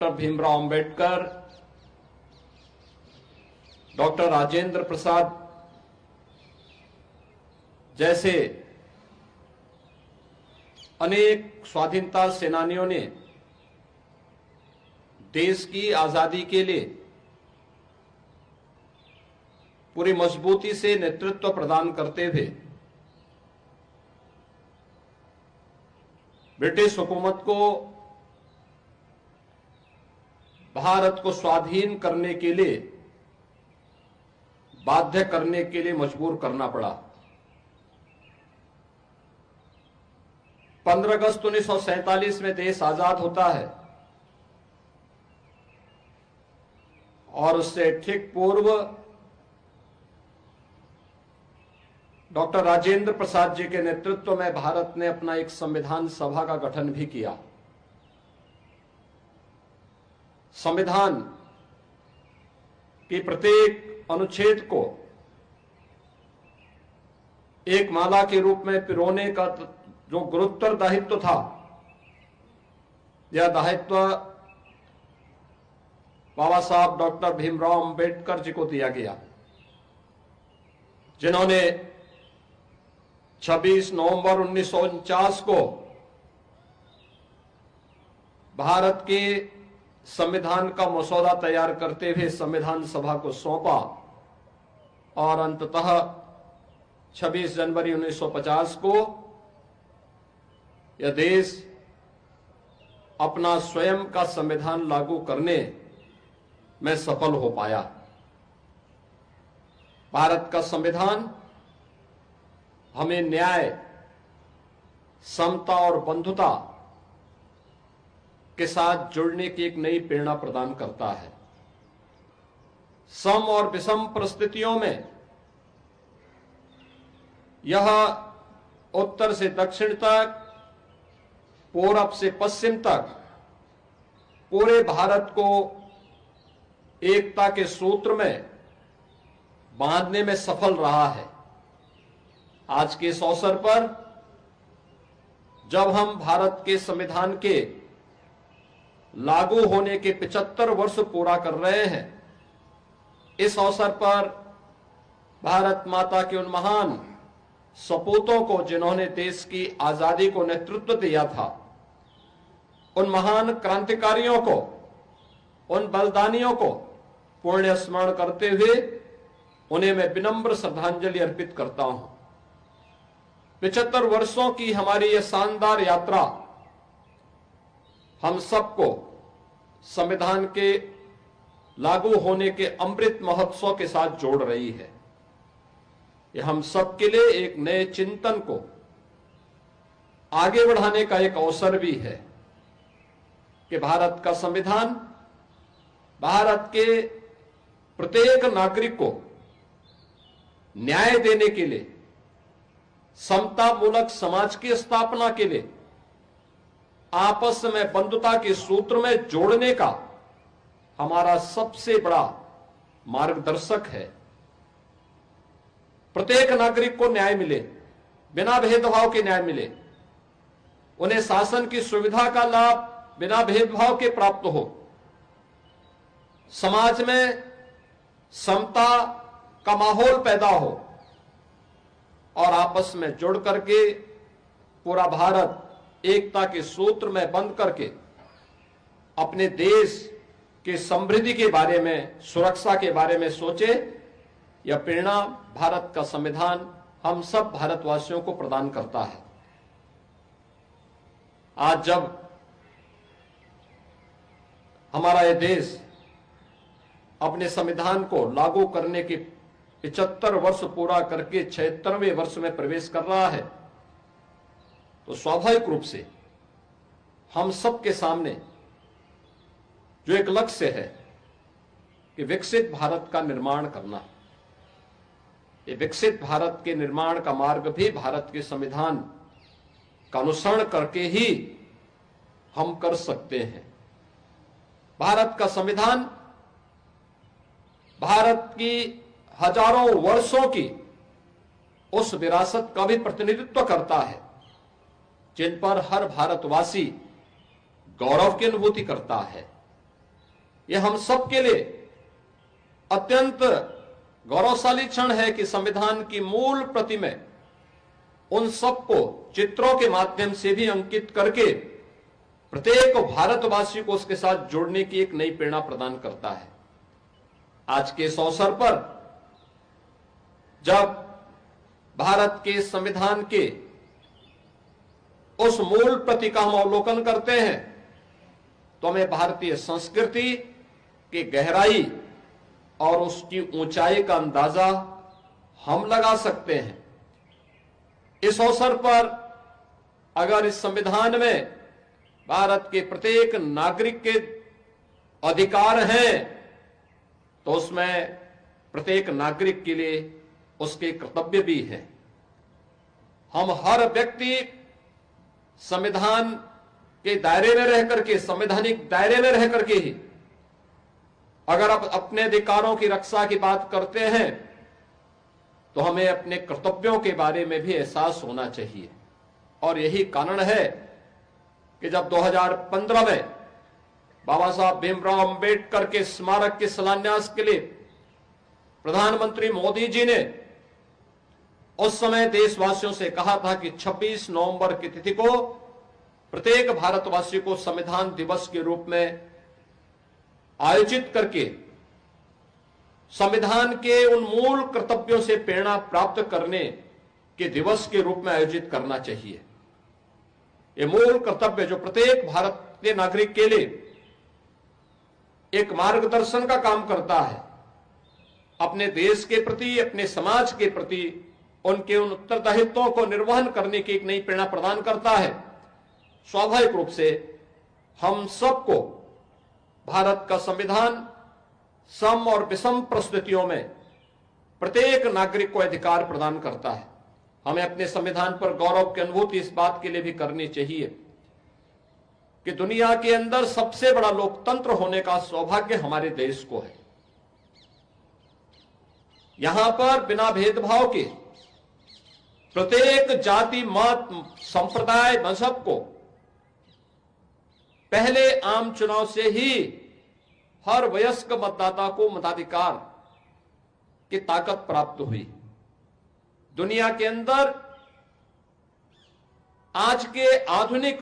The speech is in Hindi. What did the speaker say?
डॉक्टर भीमराव अंबेडकर, डॉक्टर राजेंद्र प्रसाद जैसे अनेक स्वाधीनता सेनानियों ने देश की आजादी के लिए पूरी मजबूती से नेतृत्व प्रदान करते हुए ब्रिटिश हुकूमत को भारत को स्वाधीन करने के लिए बाध्य करने के लिए मजबूर करना पड़ा। 15 अगस्त 1947 में देश आजाद होता है और उससे ठीक पूर्व डॉक्टर राजेंद्र प्रसाद जी के नेतृत्व में भारत ने अपना एक संविधान सभा का गठन भी किया। संविधान की प्रत्येक अनुच्छेद को एक माला के रूप में पिरोने का जो गुरुतर दायित्व था, यह दायित्व बाबा साहब डॉक्टर भीमराव अंबेडकर जी को दिया गया, जिन्होंने 26 नवंबर 1949 को भारत के संविधान का मसौदा तैयार करते हुए संविधान सभा को सौंपा और अंततः 26 जनवरी 1950 को यह देश अपना स्वयं का संविधान लागू करने में सफल हो पाया। भारत का संविधान हमें न्याय, समता और बंधुता के साथ जुड़ने की एक नई प्रेरणा प्रदान करता है। सम और विषम परिस्थितियों में यह उत्तर से दक्षिण तक, पूरब से पश्चिम तक पूरे भारत को एकता के सूत्र में बांधने में सफल रहा है। आज के इस अवसर पर जब हम भारत के संविधान के लागू होने के 75 वर्ष पूरा कर रहे हैं, इस अवसर पर भारत माता के उन महान सपूतों को जिन्होंने देश की आजादी को नेतृत्व दिया था, उन महान क्रांतिकारियों को, उन बलिदानियों को पुण्य स्मरण करते हुए उन्हें मैं विनम्र श्रद्धांजलि अर्पित करता हूं। 75 वर्षों की हमारी यह शानदार यात्रा हम सबको संविधान के लागू होने के अमृत महोत्सव के साथ जोड़ रही है। यह हम सबके लिए एक नए चिंतन को आगे बढ़ाने का एक अवसर भी है कि भारत का संविधान भारत के प्रत्येक नागरिक को न्याय देने के लिए, समता मूलक समाज की स्थापना के लिए, आपस में बंधुता के सूत्र में जोड़ने का हमारा सबसे बड़ा मार्गदर्शक है। प्रत्येक नागरिक को न्याय मिले, बिना भेदभाव के न्याय मिले, उन्हें शासन की सुविधा का लाभ बिना भेदभाव के प्राप्त हो, समाज में समता का माहौल पैदा हो और आपस में जुड़ करके पूरा भारत एकता के सूत्र में बंध करके अपने देश के समृद्धि के बारे में, सुरक्षा के बारे में सोचे। यह प्रेरणा भारत का संविधान हम सब भारतवासियों को प्रदान करता है। आज जब हमारा यह देश अपने संविधान को लागू करने के 75 वर्ष पूरा करके 76वें वर्ष में प्रवेश कर रहा है, तो स्वाभाविक रूप से हम सबके सामने जो एक लक्ष्य है कि विकसित भारत का निर्माण करना, ये विकसित भारत के निर्माण का मार्ग भी भारत के संविधान का अनुसरण करके ही हम कर सकते हैं। भारत का संविधान भारत की हजारों वर्षों की उस विरासत का भी प्रतिनिधित्व करता है जिन पर हर भारतवासी गौरव की अनुभूति करता है। यह हम सब के लिए अत्यंत गौरवशाली क्षण है कि संविधान की मूल प्रति में उन सबको चित्रों के माध्यम से भी अंकित करके प्रत्येक भारतवासी को उसके साथ जोड़ने की एक नई प्रेरणा प्रदान करता है। आज के इस अवसर पर जब भारत के संविधान के उस मूल प्रति का हम अवलोकन करते हैं तो हमें भारतीय संस्कृति की गहराई और उसकी ऊंचाई का अंदाजा हम लगा सकते हैं। इस अवसर पर अगर इस संविधान में भारत के प्रत्येक नागरिक के अधिकार हैं तो उसमें प्रत्येक नागरिक के लिए उसके कर्तव्य भी है। हम हर व्यक्ति संविधान के दायरे में रह करके, संवैधानिक दायरे में रह करके ही अगर आप अपने अधिकारों की रक्षा की बात करते हैं तो हमें अपने कर्तव्यों के बारे में भी एहसास होना चाहिए। और यही कारण है कि जब 2015 में बाबा साहब भीमराव अंबेडकर के स्मारक के शिलान्यास के लिए प्रधानमंत्री मोदी जी ने उस समय देशवासियों से कहा था कि 26 नवंबर की तिथि को प्रत्येक भारतवासी को संविधान दिवस के रूप में आयोजित करके संविधान के उन मूल कर्तव्यों से प्रेरणा प्राप्त करने के दिवस के रूप में आयोजित करना चाहिए। ये मूल कर्तव्य जो प्रत्येक भारतीय नागरिक के लिए एक मार्गदर्शन का काम करता है, अपने देश के प्रति, अपने समाज के प्रति उनके उन उत्तरदायित्वों को निर्वहन करने की एक नई प्रेरणा प्रदान करता है। स्वाभाविक रूप से हम सबको भारत का संविधान सम और विषम परिस्थितियों में प्रत्येक नागरिक को अधिकार प्रदान करता है। हमें अपने संविधान पर गौरव की अनुभूति इस बात के लिए भी करनी चाहिए कि दुनिया के अंदर सबसे बड़ा लोकतंत्र होने का सौभाग्य हमारे देश को है। यहां पर बिना भेदभाव के प्रत्येक जाति, मत, संप्रदाय, मजहब को पहले आम चुनाव से ही हर वयस्क मतदाता को मताधिकार की ताकत प्राप्त हुई। दुनिया के अंदर आज के आधुनिक